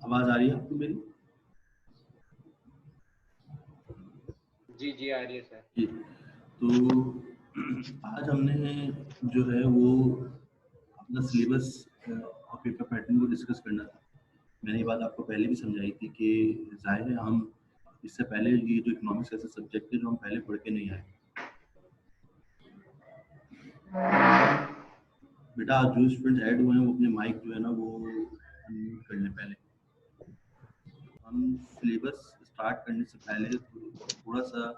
आवाज आ रही है आपको मेरी? जी जी आ रही है सर। जी। तो आज हमने जो है वो अपना सिलेबस और पेपर पैटर्न को डिस्कस करना था। मैंने ये बात आपको पहले भी समझाई थी कि ज़ाहिर है हम इससे पहले ये जो इकोनॉमिक्स ऐसे सब्जेक्ट है जो हम पहले पढ़ के नहीं आए। बेटा जो स्टूडेंट ऐड हुए हैं वो अपने माइक जो है ना वो अनम्यूट कर लें पहले। हम सिलेबस स्टार्ट करने से पहले थोड़ा सा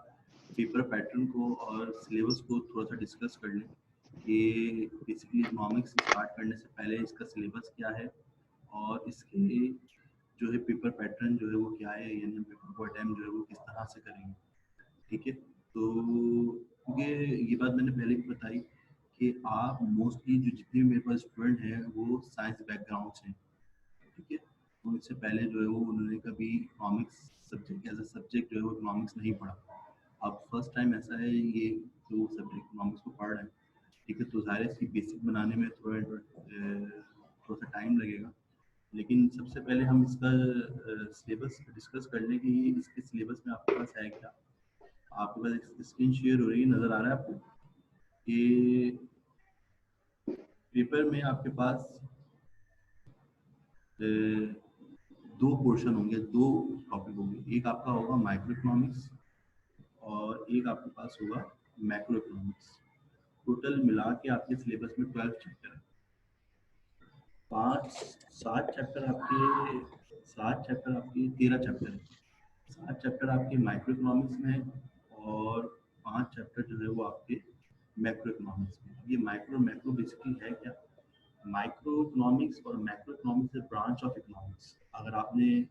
पेपर पैटर्न को और सिलेबस को थोड़ा सा डिस्कस कर लें कि बेसिकली इकोनॉमिक्स स्टार्ट करने से पहले इसका सिलेबस क्या है और इसके जो है पेपर पैटर्न जो है वो क्या है, यानी हम पेपर को अटेम्प्ट जो है वो किस तरह से करेंगे। ठीक है, तो क्योंकि ये बात मैंने पहले भी बताई कि आप मोस्टली जो जितने भी मेरे पास स्टूडेंट हैं वो साइंस बैकग्राउंड से हैं। ठीक है, तो इससे पहले जो है वो उन्होंने कभी economics subject as a subject जो है वो इकोनॉमिक्स नहीं पढ़ा। अब फर्स्ट टाइम ऐसा है ये जो सब्जेक्ट इकोनॉमिक्स को पढ़ रहे हैं। ठीक है, तो ज़ाहिर है इसकी बेसिक बनाने में थोड़ा सा टाइम लगेगा, लेकिन सबसे पहले हम इसका सिलेबस डिस्कस कर लें कि इसके सिलेबस में आपके पास है क्या। आपके पास एक स्क्रीन शेयर हो रही है, नज़र आ रहा है आपको कि पेपर में आपके पास दो पोर्शन होंगे, दो टॉपिक होंगे। एक आपका होगा माइक्रो इकोनॉमिक्स और एक आपके पास होगा मैक्रो इकोनॉमिक्स। टोटल मिला के आपके सिलेबस में 12 चैप्टर है। 13 चैप्टर है। 7 चैप्टर आपके माइक्रो इकोनॉमिक्स में है और 5 चैप्टर जो है वो आपके मैक्रो इकोनॉमिक्स में। ये माइक्रो मैक्रो बेसिकली है क्या? माइक्रो इकोनॉमिक्स और मैक्रो इकोनॉमिक्स है ब्रांच ऑफ इकोनॉमिक्स। अगर आपने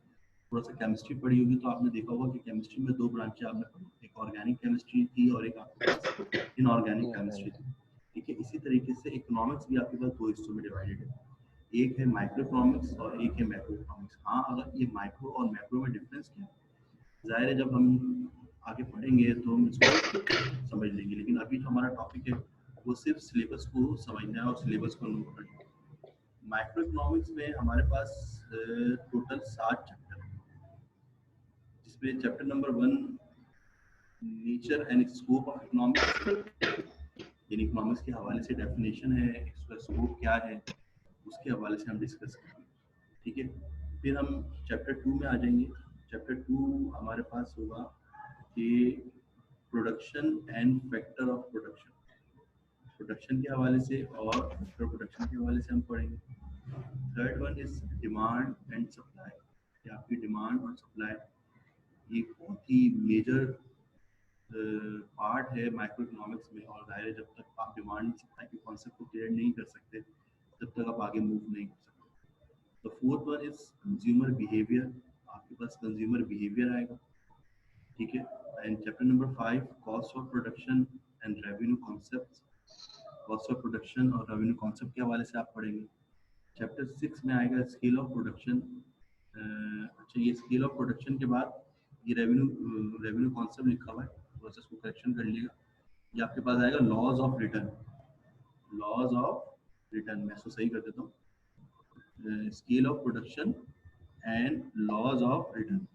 थोड़ा सा केमिस्ट्री पढ़ी होगी तो आपने देखा होगा कि केमिस्ट्री में दो ब्रांचें आपने पढ़ी, एक ऑर्गेनिक केमिस्ट्री थी और एक आपके पास इनऑर्गेनिक केमिस्ट्री थी। ठीक है, इसी तरीके से इकोनॉमिक्स भी आपके पास दो हिस्सों में डिवाइडेड है, एक है माइक्रो इकोनॉमिक्स और एक है मैक्रो इकोनॉमिक्स। हाँ, अगर ये माइक्रो और मैक्रो में डिफरेंस क्या है, ज़ाहिर है जब हम आगे पढ़ेंगे तो हम इसको समझ लेंगे, लेकिन अभी जो हमारा टॉपिक है वो सिर्फ सिलेबस को समझना है और सिलेबस को नोट करना है। माइक्रो इकोनॉमिक्स में हमारे पास टोटल 7 चैप्टर हैं, जिसमें chapter number 1 nature and scope of economics, यानी इकोनॉमिक्स के हवाले से डेफिनेशन है, इसका स्कोप क्या है, उसके हवाले से हम डिस्कस करेंगे। ठीक है, फिर हम चैप्टर 2 में आ जाएंगे। चैप्टर 2 हमारे पास होगा कि production and factor of production, production के हवाले से और फैक्टर प्रोडक्शन के हवाले से हम पढ़ेंगे। Third one is demand and supply, कि आपकी डिमांड और सप्लाई एक बहुत ही मेजर पार्ट है माइक्रो इकोनॉमिक्स में, और ज़ाहिर है जब तक आप डिमांड सप्लाई के कॉन्सेप्ट को क्लियर नहीं कर सकते तब तक आप आगे मूव नहीं कर सकते। The fourth one is consumer behaviour, आपके पास कंज्यूमर बिहेवियर आएगा। ठीक है, and chapter number 5 cost of production and revenue concept, cost of production और रेवेन्यू कॉन्सेप्ट के हवाले से आप पढ़ेंगे। चैप्टर 6 में आएगा स्केल ऑफ प्रोडक्शन। अच्छा, ये स्केल ऑफ प्रोडक्शन के बाद ये रेवेन्यू कॉन्सेप्ट लिखा हुआ है, थोड़ा सा इसको करेक्शन कर लीजिएगा। ये आपके पास आएगा laws of return, laws of return, मैं इसको सही कर देता हूँ, scale of production and laws of return.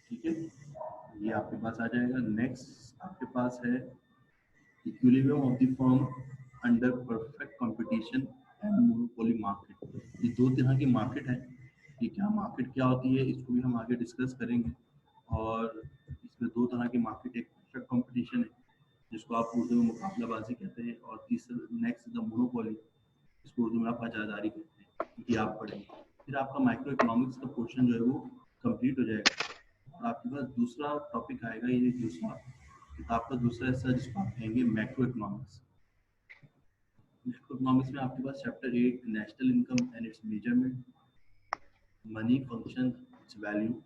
ठीक है, ये आपके पास आ जाएगा। नेक्स्ट आपके पास है equilibrium of the firm under perfect competition and monopoly market. ये दो तरह की मार्केट है, ये क्या मार्केट क्या होती है इसको भी हम आगे डिस्कस करेंगे। और इसमें दो तरह की मार्केट, एक परफेक्ट कंपटीशन है जिसको आप उर्दू में मुकाबलाबाजी कहते हैं, और तीसरा नेक्स्ट द मोनोपोली, इसको उर्दू में आप बाजारदारी कहते हैं। ये आप पढ़ेंगे, फिर आपका माइक्रो इकोनॉमिक्स का पोर्शन जो है वो कंप्लीट हो जाएगा और आपके पास दूसरा टॉपिक आएगा, ये दूसरा किताब का दूसरा हिस्सा जिसको आप कहेंगे मैक्रो इकोनॉमिक्स। मैक्रो इकोनॉमिक्स में आपके पास chapter 8 national income and its measurement, money function its value,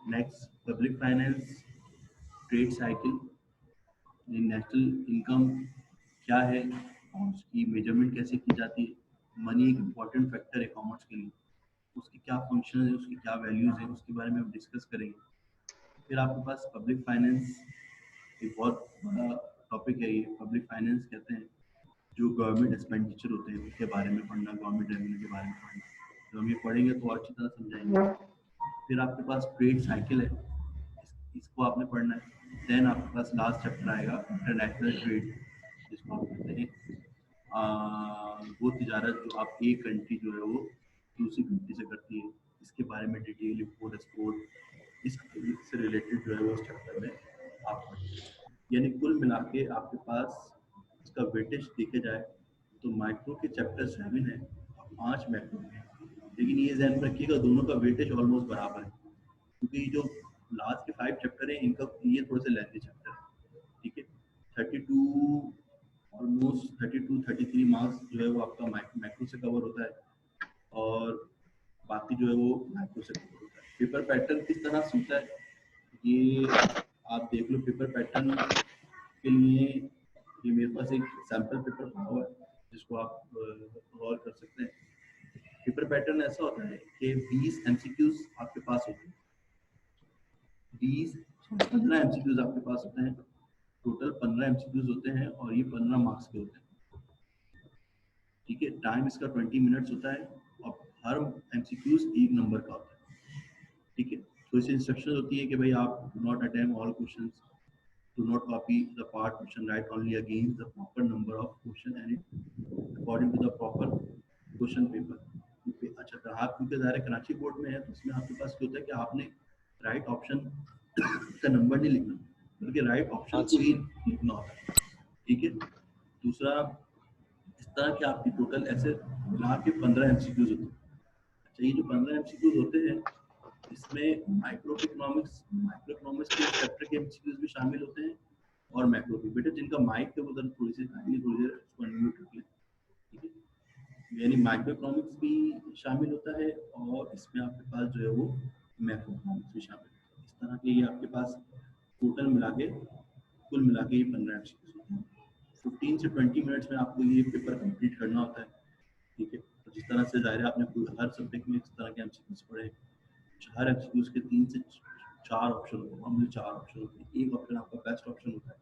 next public finance, trade cycle, national income क्या है और उसकी मेजरमेंट कैसे की जाती है। मनी एक इम्पॉर्टेंट फैक्टर है कॉमर्स के लिए, उसकी क्या फंक्शन है, उसकी क्या वैल्यूज है, उसके बारे में हम डिस्कस करेंगे। फिर आपके पास पब्लिक फाइनेंस, एक बहुत बड़ा टॉपिक है ये। पब्लिक फाइनेंस कहते हैं जो गवर्नमेंट एक्सपेंडिचर होते हैं उसके बारे में पढ़ना, गवर्नमेंट रेवेन्यू के बारे में पढ़ना। तो हम ये पढ़ेंगे तो अच्छी तरह समझाएंगे। फिर आपके पास ट्रेड साइकिल है, इसको आपने पढ़ना है। देन आपके पास लास्ट चैप्टर आएगा इंटरनेशनल ट्रेड, जिसको आप कहते हैं वो तिजारत जो आप एक कंट्री जो है वो दूसरी कंट्री से करती है, इसके बारे में डिटेल इम्पोर्ट एक्सपोर्ट इससे रिलेटेड जो है वो इस चैप्टर में आप पढ़ेंगे। यानी कुल मिला के आपके पास इसका वेटेज देखे जाए तो माइक्रो के चैप्टर 7 है और 5 मैक्रो है। लेकिन ये ध्यान रखिएगा दोनों का वेटेज ऑलमोस्ट बराबर है, क्योंकि जो लास्ट के 5 चैप्टर हैं इनका ये थोड़े से लेंथी चैप्टर है। ठीक है, 32 ऑलमोस्ट 32-33 मार्क्स जो है वो आपका मैक्रो से कवर होता है और बाकी जो है वो माइक्रो से कवर होता है। पेपर पैटर्न किस तरह से होता है ये आप देख लो। पेपर पैटर्न के लिए ये मेरे पास एक सैम्पल पेपर पड़ा हुआ है जिसको आप गौर कर सकते हैं। पेपर पैटर्न ऐसा होता है कि 20 एमसीक्यूज आपके पास होते हैं, 15 एमसीक्यूज आपके पास होते हैं। टोटल 15 एमसीक्यूज होते हैं और ये 15 मार्क्स के होते हैं। ठीक है, टाइम इसका 20 मिनट्स होता है और हर एमसीक्यूज एक नंबर का होता है। ठीक है, तो इसे इंस्ट्रक्शन होती है कि भाई आप do not attempt all questions, do not copy the part question, write only against the proper number of question and it according to the proper question paper। अच्छा, तो आप क्योंकि ज़ाहिर कराची बोर्ड में है तो इसमें आपके पास क्या होता है कि आपने राइट ऑप्शन का नंबर नहीं लिखना बल्कि राइट ऑप्शन को ही लिखना होता है। ठीक है, दूसरा इस तरह के आपकी टोटल ऐसे मिला के 15 एमसीक्यूज होते हैं। अच्छा, ये जो 15 एमसीक्यूज होते हैं इसमें माइक्रो इकोनॉमिक्स के चैप्टर के एमसीक्यूज भी शामिल होते हैं और मैक्रो भी। बेटा जिनका माइक है उधर थोड़ी सी काइंडली थोड़ी देर उसको अनम्यूट रख लें। ठीक है, यानी माइक्रो इकोनॉमिक्स भी शामिल होता है और इसमें आपके पास जो है वो मैक्रो इकोनॉमिक्स भी शामिल होता है। इस तरह के ये आपके पास टोटल मिला के कुल मिला के ये 15 एमसीक्यूज होते हैं। 15 से 20 मिनट्स में आपको ये पेपर कंप्लीट करना होता है। ठीक है, तो जिस तरह से ज़ाहिर है आपने हर सब्जेक्ट में इस तरह के एमसीक्यूज पढ़े, 4 एमसीक्यूज के 3 से 4 ऑप्शन होते हैं, नॉर्मली 4 ऑप्शन होते हैं। एक ऑप्शन आपका बेस्ट ऑप्शन होता है,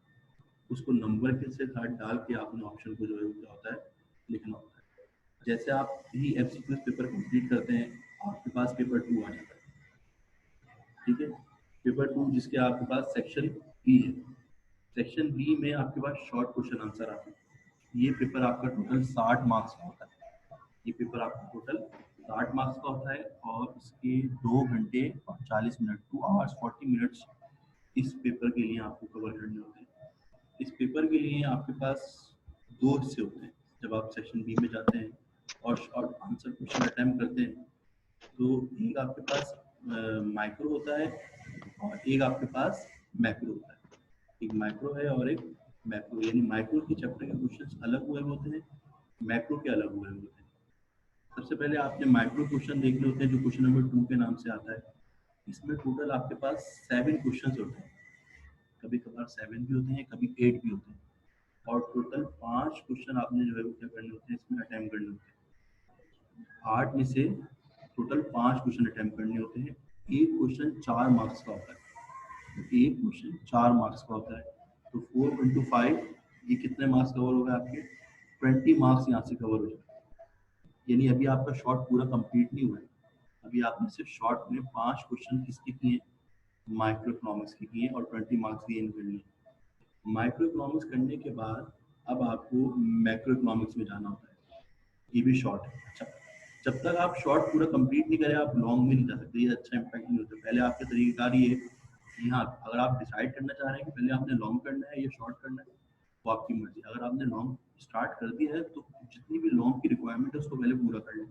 उसको नंबर के से साथ डाल के आपने ऑप्शन को जो है क्या होता है लिखना होता है। जैसे आप ही एमसीक्यूज पेपर कंप्लीट करते हैं आपके पास पेपर 2 आ जाता है। ठीक है, पेपर 2 जिसके आपके पास सेक्शन बी है। सेक्शन बी में आपके पास शॉर्ट क्वेश्चन आंसर आते हैं। ये पेपर आपका टोटल 60 मार्क्स का होता है। ये पेपर आपका टोटल 60 मार्क्स का होता है और इसके 2 घंटे और 40 मिनट 2 आवर्स 40 मिनट्स इस पेपर के लिए आपको कवर करने होते हैं। इस पेपर के लिए आपके पास 2 हिस्से होते हैं। जब आप सेक्शन बी में जाते हैं और शॉर्ट आंसर क्वेश्चन अटेम्प्ट करते हैं तो एक आपके पास माइक्रो होता है और एक आपके पास मैक्रो होता है। एक माइक्रो है और एक मैक्रो, यानी माइक्रो के चैप्टर के क्वेश्चंस अलग हुए होते हैं, मैक्रो के अलग हुए होते हैं। सबसे पहले आपने माइक्रो क्वेश्चन देखने होते हैं जो क्वेश्चन नंबर 2 के नाम से आता है। इसमें टोटल आपके पास 7 क्वेश्चन होते हैं, कभी कभार 7 भी होते हैं, कभी 8 भी होते हैं और टोटल 5 क्वेश्चन आपने जो है क्या करने होते हैं इसमें अटेम्प्ट करने होते हैं। 8 में से टोटल 5 क्वेश्चन अटेम्प्ट करने होते हैं। एक क्वेश्चन 4 मार्क्स का होता है, एक क्वेश्चन 4 मार्क्स का होता है। तो 4 इंटू 5 ये कितने मार्क्स कवर हो गए आपके 20 मार्क्स यहाँ से कवर हो जाए। यानी अभी आपका शॉर्ट पूरा कंप्लीट नहीं हुआ है, अभी आपने सिर्फ शॉर्ट में 5 क्वेश्चन किसके किए माइक्रो इकोनॉमिक्स के किए और 20 मार्क्स गेन कर लिए। माइक्रो इकोनॉमिक्स करने के बाद अब आपको मैक्रो इकोनॉमिक्स में जाना होता है, ये भी शॉर्ट है। अच्छा, जब तक आप शॉर्ट पूरा कंप्लीट नहीं करें आप लॉन्ग में नहीं जा सकते, ये अच्छा इम्पैक्ट नहीं होता। पहले आपके तरीकेकार ये कि हाँ अगर आप डिसाइड करना चाह रहे हैं कि पहले आपने लॉन्ग करना है या शॉर्ट करना है वो आपकी मर्जी। अगर आपने लॉन्ग स्टार्ट कर दिया है तो जितनी भी लॉन्ग की रिक्वायरमेंट है उसको पहले पूरा कर लें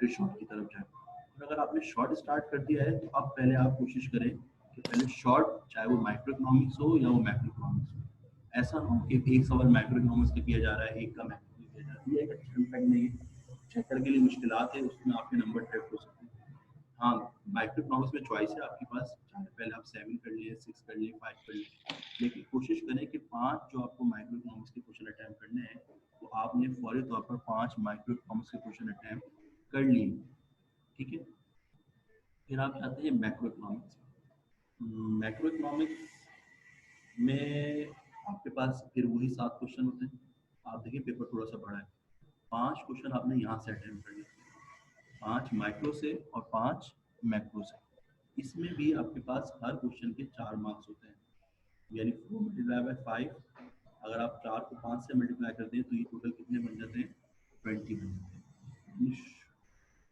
फिर शॉर्ट की तरफ जाए। और अगर आपने शॉर्ट स्टार्ट कर दिया है तो अब पहले आप कोशिश करें कि पहले शॉर्ट चाहे वो माइक्रो इकोनॉमिक्स हो या वो मैक्रो इकोनॉमिक्स हो, ऐसा ना हो कि एक सवाल माइक्रो इकोनॉमिक्स का किया जा रहा है एक का मैक्रो किया जा रहा है, ये एक अच्छा इम्पैक्ट नहीं है। चेकर के लिए मुश्किलात है, उसमें आपके नंबर ट्रैक हो सकते हैं। हाँ, माइक्रो इकोनॉमिक्स में चॉइस है आपके पास, चाहे पहले आप 7 कर लिए 6 कर लिए 5 कर लिए, लेकिन कोशिश करें कि 5 जो आपको माइक्रो इकोनॉमिक्स के क्वेश्चन अटैम्प्ट करने हैं तो आपने फौरी तौर पर 5 माइक्रो इकोनॉमिक्स के क्वेश्चन अटैम्प्ट कर लिए। ठीक है, फिर आप जाते हैं मैक्रो इकोनॉमिक्स। मैक्रो इकोनॉमिक्स में आपके पास फिर वही 7 क्वेश्चन होते हैं। आप देखिए पेपर थोड़ा सा बड़ा है, 5 क्वेश्चन आपने यहाँ से अटेम्प्ट करने हैं, 5 माइक्रो से और 5 मैक्रो से। इसमें भी आपके पास हर क्वेश्चन के 4 मार्क्स होते हैं, यानी 4 मल्टीप्लाई बाय 5। अगर आप 4 को 5 से मल्टीप्लाई करते हैं तो ये टोटल कितने बन जाते हैं, 20 बन जाते हैं।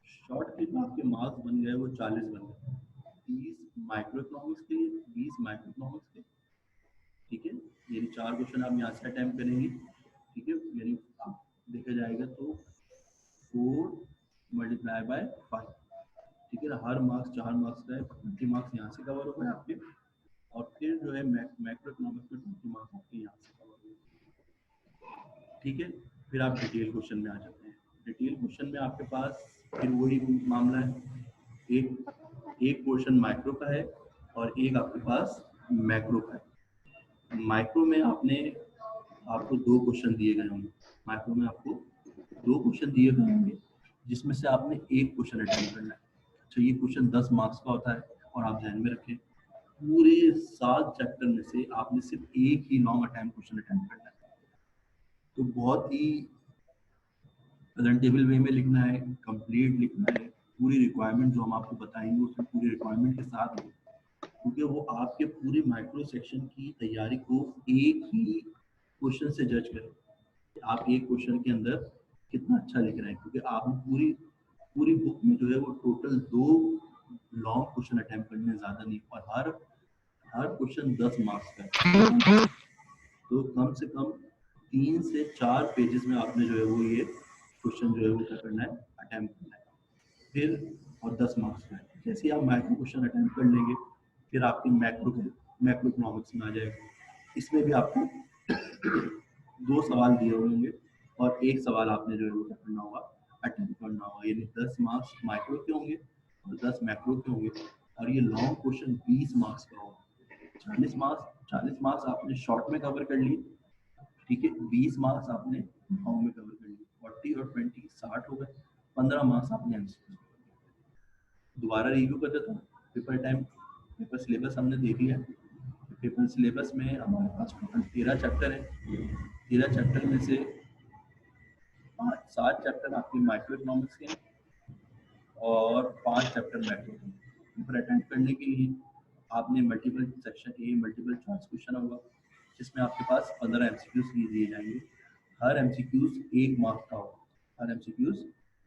शॉर्ट के जो आपके मार्क्स बन गए वो 40 बन गए, 30 माइक्रो इकोनॉमिक्स के लिए, 20 माइक्रो इकोनॉमिक्स के। ठीक है, यानी 4 क्वेश्चन आप यहाँ से अटेम्प्ट करेंगे। ठीक है, यानी आप देखा जाएगा तो 4 मल्टीप्लाई बाय 5। ठीक है ना, हर मार्क्स 4 मार्क्स का है, 20 मार्क्स यहाँ से कवर हो गए आपके। और फिर जो है मैक्रो इकोनॉमिक्स में 20 मार्क्स आपके यहाँ से कवर हो गए। ठीक है, फिर आप डिटेल क्वेश्चन में आ जाते हैं। डिटेल क्वेश्चन में आपके पास फिर वही मामला है, एक पोर्शन माइक्रो का है और एक आपके पास मैक्रो का है। माइक्रो में आपको 2 क्वेश्चन दिए गए होंगे, माइक्रो में आपको 2 क्वेश्चन दिए गए होंगे, जिसमें से आपने एक क्वेश्चन अटेम्प्ट करना है। अच्छा, ये क्वेश्चन 10 मार्क्स का होता है, और आप ध्यान में रखें पूरे 7 चैप्टर में से आपने सिर्फ एक ही लॉन्ग अटेम्प्ट क्वेश्चन अटेम्प्ट करना है। तो बहुत ही प्रेजेंटेबल वे में लिखना है, कंप्लीट लिखना है, पूरी रिक्वायरमेंट जो हम आपको बताएंगे उसमें पूरी रिक्वायरमेंट के साथ हो, क्योंकि वो आपके पूरे माइक्रो सेक्शन की तैयारी को एक ही क्वेश्चन से जज करें। आप एक क्वेश्चन के अंदर कितना अच्छा लिख रहे हैं, क्योंकि आपने पूरी बुक में जो है वो टोटल 2 लॉन्ग क्वेश्चन अटेम्प्ट करने ज़्यादा नहीं, और हर क्वेश्चन 10 मार्क्स का है। तो कम से कम 3 से 4 पेजेस में आपने जो है वो ये क्वेश्चन जो है वो क्या करना है, अटेम्प्ट करना है। फिर और 10 मार्क्स का है। जैसे ही आप माइक्रो क्वेश्चन अटेम्प्ट कर लेंगे, फिर आपके मैक्रो इकोनॉमिक्स में आ जाएगा। इसमें भी आपको 2 सवाल दिए होंगे और एक सवाल आपने जो है वो क्या करना होगा, अटेम्प्ट करना होगा। यानी 10 मार्क्स माइक्रो के होंगे और 10 मैक्रो के होंगे, और ये लॉन्ग क्वेश्चन 20 मार्क्स का होगा। 40 मार्क्स आपने शॉर्ट में कवर कर लिए। ठीक है, 20 मार्क्स आपने लॉन्ग में कवर कर लिए, 40 और 20 60 हो गए, 15 मार्क्स आपने एमसीक्यू। दोबारा रिव्यू कर देता हूँ पेपर टाइम। पेपर सिलेबस हमने देख लिया। पेपर सिलेबस में हमारे पास टोटल 13 चैप्टर है। 13 चैप्टर में से 7 चैप्टर आपके माइक्रो इकोनॉमिक्स के और 5 चैप्टर मैक्रो के। पेपर अटेम्प्ट करने के लिए आपने multiple section A multiple choice question होगा, जिसमें आपके पास 15 एमसीक्यूज दिए जाएंगे। हर एमसीक्यूज 1 मार्क का होगा, हर एमसीक्यूज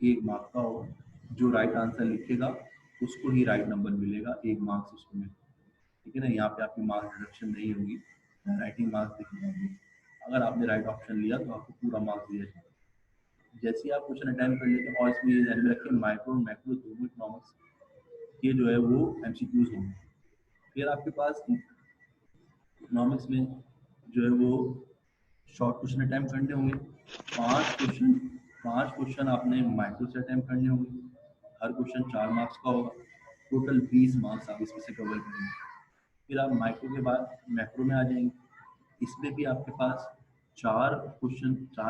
1 मार्क का होगा। जो राइट आंसर लिखेगा उसको ही राइट नंबर मिलेगा, 1 मार्क्स उसको मिलेगा। ठीक है ना, यहाँ पे आपकी मार्क्स डिडक्शन नहीं होगी, राइटिंग मार्क्स दिखे जाएंगे। अगर आपने राइट ऑप्शन लिया तो आपको पूरा मार्क्स दिया जाएगा। जैसे ही आप क्वेश्चन अटेम्प्ट कर लेते हैं, और इसमें ये ध्यान में रखें मैक्रो और मैक्रो दोनों इकोनॉमिक्स के जो है वो एमसीक्यूज होंगे। फिर आपके पास इकोनॉमिक्स में जो है वो शॉर्ट क्वेश्चन अटेम्प्ट करने होंगे। 5 क्वेश्चन आपने माइक्रो से अटेम्प्ट करने होंगे, हर क्वेश्चन 4 मार्क्स का होगा। टोटल 20 मार्क्स आप इसमें से कवर करेंगे। फिर आप माइक्रो के बाद मैक्रो में आ जाएंगे। इसमें भी आपके पास 4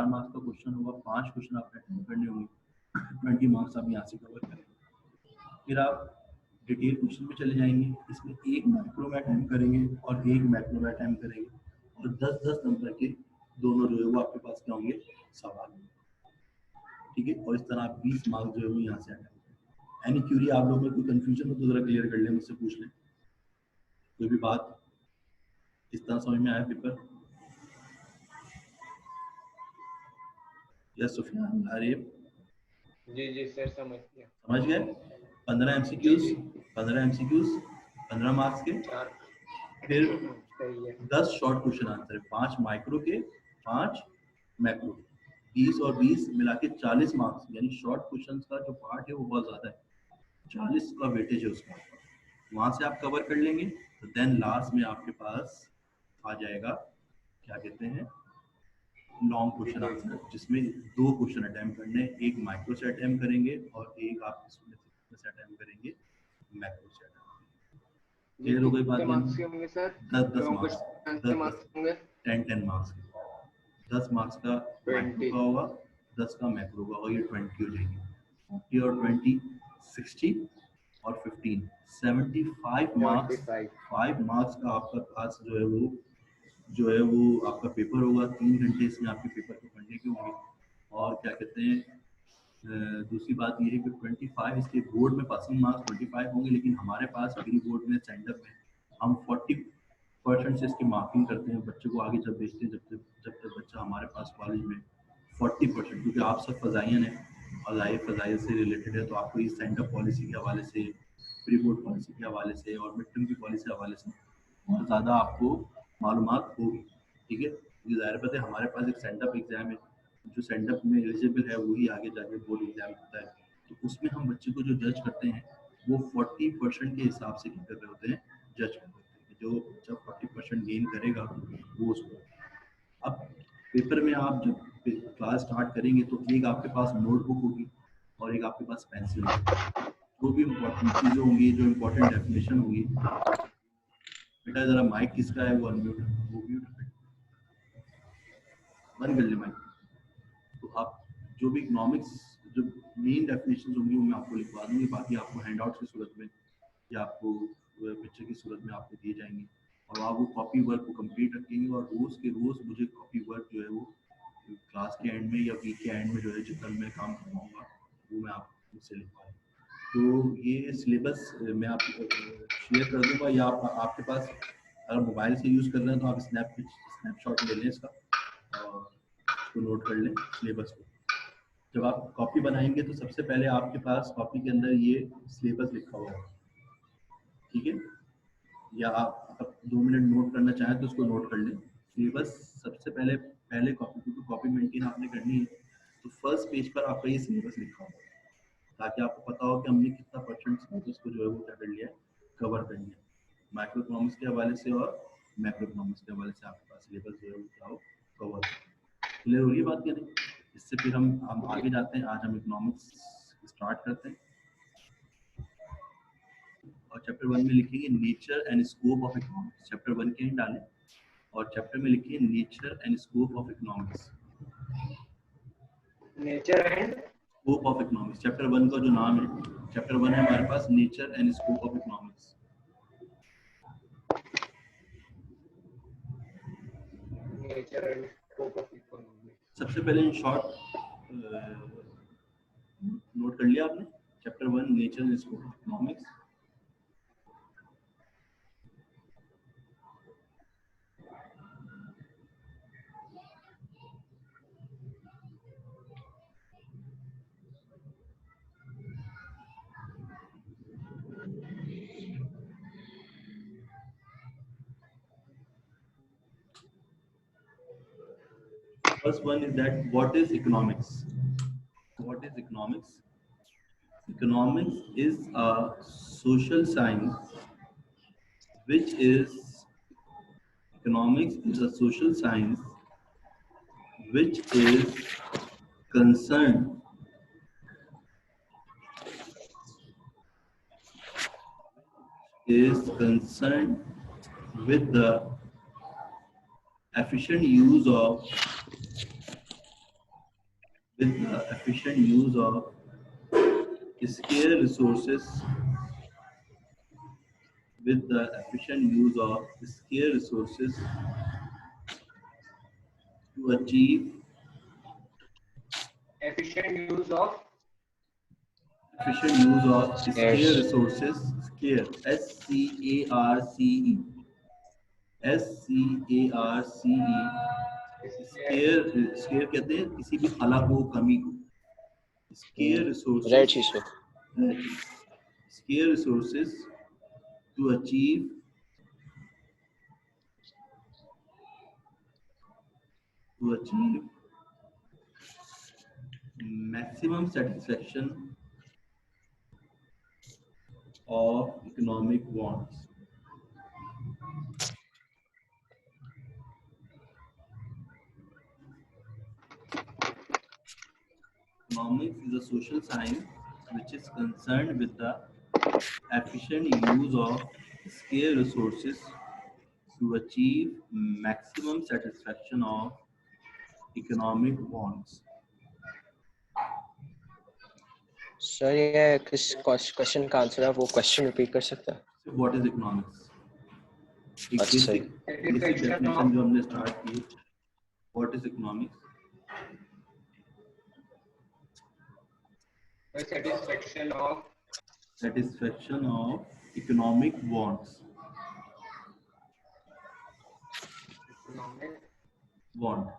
मार्क्स का क्वेश्चन होगा, 5 क्वेश्चन आपने अटेम्प्ट करने होंगे, 20 मार्क्स आप यहाँ से कवर करेंगे। फिर आप डिटेल क्वेश्चन में चले जाएंगे। इसमें एक माइक्रो में अटेम्प्ट करेंगे और एक मैक्रो में अटेम्प्ट करेंगे, और 10-10 नंबर के दोनों जो है वो आपके पास क्या होंगे, सवाल। ठीक है, और इस तरह आप 20 मार्क्स जो है वो यहाँ से अटेम्प्ट। एनी क्यूरी आप लोगों में कोई कंफ्यूजन हो तो जरा क्लियर कर लें, मुझसे पूछ लें। कोई भी बात इस तरह समझ में आया पेपर? यस सुफियान, आरिफ? जी सर, समझ गया। समझ गए? 15 एमसीक्यूज, 15 मार्क्स के। फिर सही है। 10 शॉर्ट क्वेश्चन आंसर है, 5 माइक्रो के, 5 मैक्रो के। 20 और 20 मिला के 40 मार्क्स, यानी शॉर्ट क्वेश्चन का जो पार्ट है वो बहुत ज्यादा है, 40 का वेटेज है उसका। वहां से आप कवर कर लेंगे, तो देन लास्ट में आपके पास आ जाएगा क्या कहते हैं, लॉन्ग क्वेश्चन आंसर, जिसमें 2 क्वेश्चन अटेम्प्ट करने, एक माइक्रो से अटेम्प्ट करेंगे और एक आप इसमें से अटेम्प्ट करेंगे मैक्रो से। क्लियर हो गई बात? मार्क्स के होंगे सर? 10 मार्क्स, 10 मार्क्स, 10 मार्क्स का माइक्रो का होगा, 10 का मैक्रो का होगा, ये 20 हो जाएंगे। 40 और 20 60, और 15, 75 मार्क्स, 5 मार्क्स का आपका पास जो है वो आपका पेपर होगा। 3 घंटे इसमें आपके पेपर को पढ़ने के होंगे। और क्या कहते हैं, दूसरी बात ये है कि 25 इसके बोर्ड में पासिंग मार्क्स 25 होंगे, लेकिन हमारे पास प्री बोर्ड में स्टैंडअप में हम 40% से इसकी मार्किंग करते हैं। बच्चे को आगे जब भेजते हैं, जब तक बच्चा हमारे पास कॉलेज में 40%, क्योंकि आप सब फजाइन है और लाइफ फजाइल से रिलेटेड है, तो आपको इस स्टैंडअप पॉलिसी के हवाले से, प्री बोर्ड पॉलिसी के हवाले से और मिड टर्म की पॉलिसी के हवाले से बहुत ज़्यादा आपको मालूमात होगी। ठीक है, ये ज़ाहिर बात है हमारे पास एक स्टैंडअप एग्जाम है, जो स्टैंडअप में एलिजिबल है वही आगे जाके बोर्ड एग्जाम होता है, तो उसमें हम बच्चे को जो जज करते हैं वो 40% के हिसाब से क्या कर रहे होते हैं, जज कर रहे होते हैं। जो जब 40% गेन करेगा वो उसको, अब पेपर में आप जब क्लास स्टार्ट करेंगे तो एक आपके पास नोटबुक होगी और एक आपके पास पेंसिल होगी। जो भी इम्पोर्टेंट चीज़ें होंगी, जो इम्पोर्टेंट डेफिनेशन होगी, बेटा ज़रा माइक किसका है वो अनम्यूट, वो म्यूट बंद कर ले माइक। तो आप जो भी इकोनॉमिक्स जो मेन डेफिनेशन होंगी वो मैं आपको लिखवा दूंगी, बाकी आपको हैंड आउट की सूरत में या आपको पिक्चर की सूरत में आपको दिए जाएंगे और आप वो कॉपी वर्क को कंप्लीट रखेंगे और रोज़ के रोज़ मुझे कॉपी वर्क जो है वो क्लास के एंड में या वीक के एंड में जो है जितना मैं काम करवाऊँगा वो मैं आप मुझसे लिखवाऊँ। तो ये सिलेबस मैं आपको शेयर कर दूँगा, या आपके पास अगर मोबाइल से यूज़ कर रहे हैं तो आप स्नैपशॉट ले लें इसका और उसको नोट कर लें सिलेबस को। जब आप कॉपी बनाएंगे तो सबसे पहले आपके पास कॉपी के अंदर ये सिलेबस लिखा हुआ है, ठीक है, या आप 2 मिनट नोट करना चाहें तो उसको नोट कर लें। सिलेबस सबसे पहले कॉपी, क्योंकि कॉपी मेंटेन आपने करनी है, तो फर्स्ट पेज पर आपका ये सिलेबस लिखा होगा ताकि आपको पता हो कि हमने कितना परसेंट सिलेबस को जो है वो क्या कर लिया, कवर कर लिया माइक्रो इकोनॉमिक्स के हवाले से और मैक्रो इकोनॉमिक्स के हवाले से। आपके पास सिलेबस जो है वो क्या हो, कवर। क्लियर हो रही बात क्या नहीं? इससे फिर हम आगे जाते हैं। आज हम इकोनॉमिक्स स्टार्ट करते हैं और चैप्टर 1 में लिखेंगे nature and scope of economics. Chapter 1 के ही डालें और चैप्टर में लिखिए nature and scope of economics. Nature and scope of economics, chapter 1 का जो नाम है, चैप्टर 1 है हमारे पास nature and scope of economics. Nature and scope of economics. सबसे पहले इन शॉर्ट नोट कर लिया आपने chapter 1 nature and scope of economics. First one is that what is economics? What is economics? Economics is a social science which is a social science which concerned is concerned with the efficient use of scarce resources to achieve efficient use of scarce resources, scarce, S-C-A-R-C-E, S-C-A-R-C-E, scarce कहते हैं किसी भी खला को, कमी को। Scarce resources to achieve maximum satisfaction of economic wants. Economics is a social science which is concerned with the efficient use of scarce resources to achieve maximum satisfaction of economic wants. Sir ये किस question का answer है, वो question repeat कर सकते हैं? So what is economics? एक अच्छा सर, basic definition जो हमने start की. What is economics? The satisfaction of economic wants. economic Want.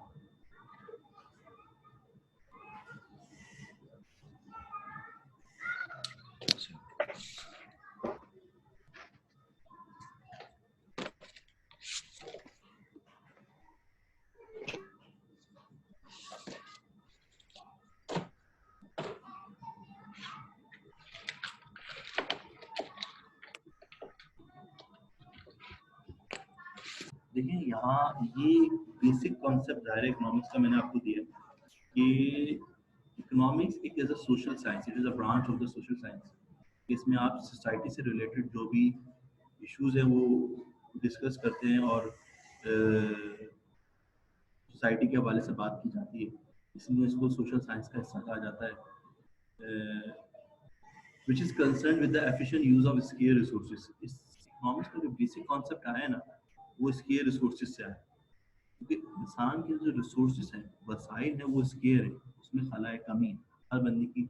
देखिए यहाँ ये बेसिक कॉन्सेप्ट है इकोनॉमिक्स का, मैंने आपको दिया कि इकोनॉमिक्स एक as a social science, it is a branch of the social science. इसमें आप सोसाइटी से रिलेटेड जो भी इश्यूज हैं वो डिस्कस करते हैं और सोसाइटी के हवाले से बात की जाती है, इसलिए इसको सोशल साइंस का हिस्सा कहा जाता है. which is concerned with the efficient use of scarce resources. इस इकोनॉमिक्स का जो बेसिक कॉन्सेप्ट आया है ना, वो स्केयर रिसोर्सेज से आया, क्योंकि इंसान के जो रिसोर्सेज हैं, वसाइल हैं, वो स्केयर है, उसमें खला कमी है. हर बंदे की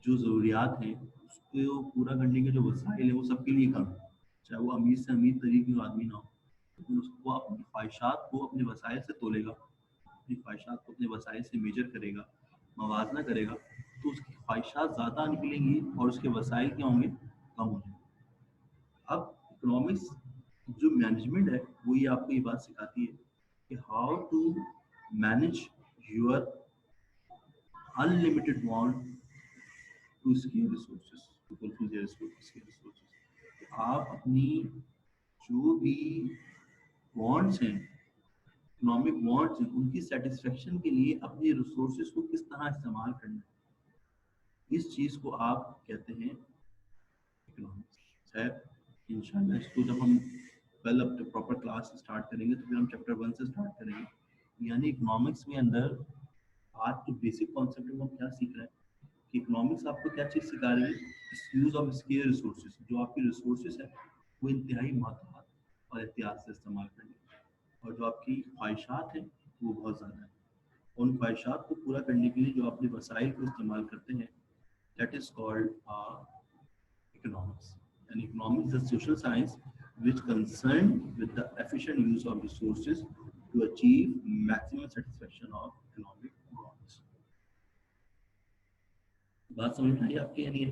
जो ज़रूरियात हैं उसको पूरा करने के जो वसाइल है वो सबके लिए कम है, चाहे वो अमीर से अमीर तरीके का आदमी ना हो, लेकिन उसको अपनी ख्वाहिशात को अपने वसाइल से तोलेगा, अपनी ख्वाहिशात को अपने वसाइल से मेजर करेगा, मवाजना करेगा, तो उसकी ख्वाहिशात ज़्यादा निकलेंगी और उसके वसाइल क्या होंगे, कम होंगे. अब इकोनॉमिक्स जो मैनेजमेंट है वो ये आपको ये बात सिखाती है कि how to manage your unlimited want to scale resources, to fulfil their resources. आप अपनी जो भी वांट्स हैं, इकोनॉमिक वांट्स हैं, उनकी सेटिस्फेक्शन के लिए अपने रिसोर्सेज को किस तरह इस्तेमाल करना है, इस चीज़ को आप कहते हैं इकोनॉमिक्स. शायद इंशाल्लाह इसको जब हम कल अब प्रॉपर क्लास स्टार्ट करेंगे तो फिर हम चैप्टर 1 से स्टार्ट करेंगे. यानी इकोनॉमिक्स में अंदर आज जो बेसिक कॉन्सेप्ट है वो हम क्या सीख रहे हैं कि इकोनॉमिक्स आपको क्या चीज़ सिखा रही है, यूज़ ऑफ स्केयर रिसोर्सेज. जो आपके रिसोर्सेज है वो इंतहाई महत्वपूर्ण और एहतियात से इस्तेमाल करनी, और जो आपकी ख्वाहिशात हैं वो बहुत ज़्यादा है. उन ख्वाहिशात को पूरा करने के लिए जो अपने वसाइल को इस्तेमाल करते हैं, that is called economics. And economics is a social science which concerned with the efficient use of resources to achieve maximum satisfaction of economic wants. बात समझ में आई आपकी या नहीं है?